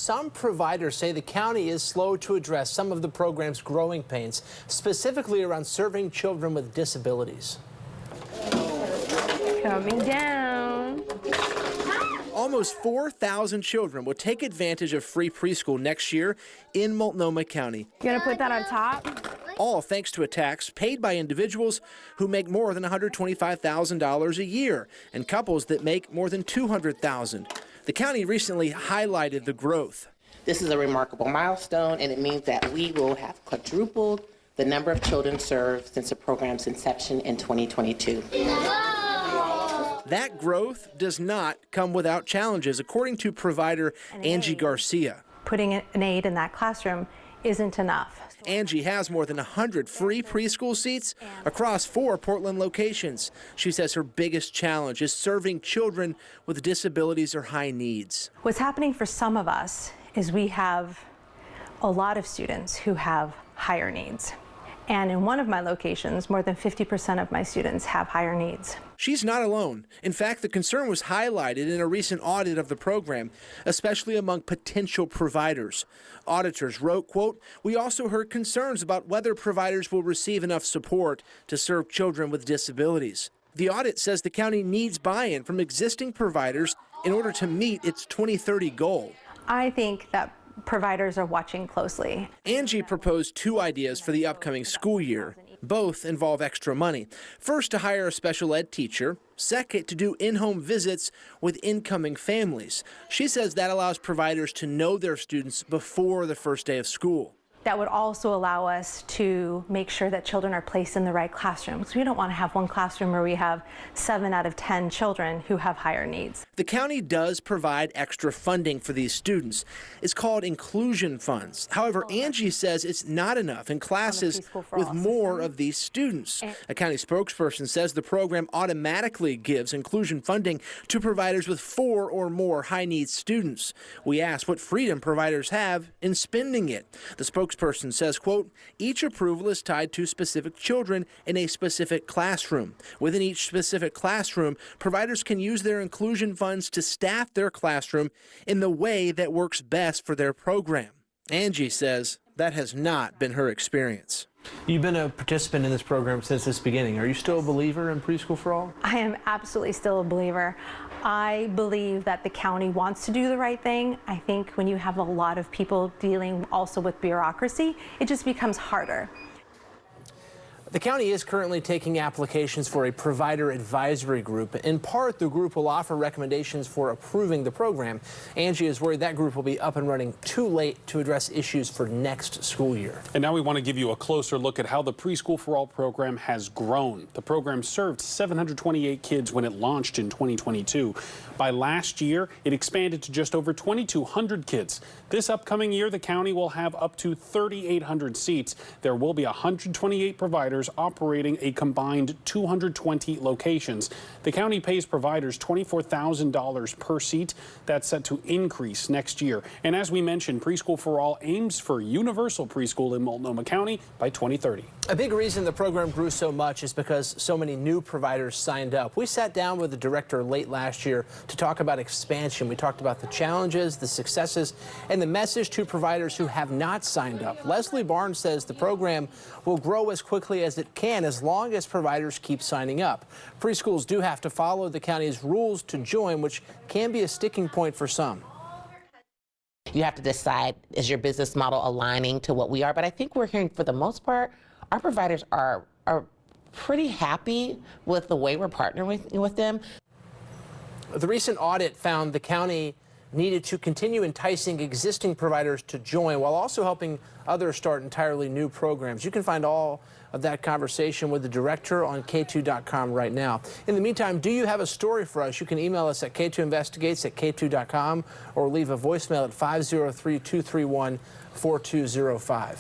some providers say the county is slow to address some of the program's growing pains, specifically around serving children with disabilities. Coming down. Almost 4,000 children will take advantage of free preschool next year in Multnomah County. You gonna put that on top? All thanks to a tax paid by individuals who make more than $125,000 a year and couples that make more than $200,000. The county recently highlighted the growth. This is a remarkable milestone, and it means that we will have quadrupled the number of children served since the program's inception in 2022. That growth does not come without challenges, according to provider Angie Garcia. Putting an aide in that classroom isn't enough. Angie has more than 100 free preschool seats across 4 Portland locations. She says her biggest challenge is serving children with disabilities or high needs. What's happening for some of us is we have a lot of students who have higher needs. And in one of my locations, more than 50% of my students have higher needs. She's not alone. In fact, the concern was highlighted in a recent audit of the program, especially among potential providers. Auditors wrote, quote, "We also heard concerns about whether providers will receive enough support to serve children with disabilities." The audit says the county needs buy-in from existing providers in order to meet its 2030 goal. I think that providers are watching closely. Angie proposed 2 ideas for the upcoming school year. Both involve extra money. First, to hire a special ed teacher. Second, to do in-home visits with incoming families. She says that allows providers to know their students before the first day of school. That would also allow us to make sure that children are placed in the right classrooms. We don't want to have one classroom where we have 7 out of 10 children who have higher needs. The county does provide extra funding for these students. It's called inclusion funds. However, Angie says it's not enough in classes with more of these students. A county spokesperson says the program automatically gives inclusion funding to providers with 4 or more high-needs students. We asked what freedom providers have in spending it. The spokesperson says, quote, "Each approval is tied to specific children in a specific classroom. Within each specific classroom, providers can use their inclusion funds to staff their classroom in the way that works best for their program." Angie says that has not been her experience. You've been a participant in this program since its beginning. Are you still a believer in Preschool for All? I am absolutely still a believer. I believe that the county wants to do the right thing. I think when you have a lot of people dealing also with bureaucracy, it just becomes harder. The county is currently taking applications for a provider advisory group. In part, the group will offer recommendations for approving the program. Angie is worried that group will be up and running too late to address issues for next school year. And now we want to give you a closer look at how the Preschool for All program has grown. The program served 728 kids when it launched in 2022. By last year, it expanded to just over 2,200 kids. This upcoming year, the county will have up to 3,800 seats. There will be 128 providers operating a combined 220 locations. The county pays providers $24,000 per seat. That's set to increase next year. And as we mentioned, Preschool for All aims for universal preschool in Multnomah County by 2030. A big reason the program grew so much is because so many new providers signed up. We sat down with the director late last year to talk about expansion. We talked about the challenges, the successes, and the message to providers who have not signed up. Leslie Barnes says the program will grow as quickly as it can as long as providers keep signing up. Preschools do have to follow the county's rules to join, which can be a sticking point for some. You have to decide, is your business model aligning to what we are? But I think we're hearing, for the most part, our providers are pretty happy with the way we're partnering with them. The recent audit found the county needed to continue enticing existing providers to join while also helping others start entirely new programs. You can find all of that conversation with the director on K2.com right now. In the meantime, do you have a story for us? You can email us at K2investigates@K2.com or leave a voicemail at 503-231-4205.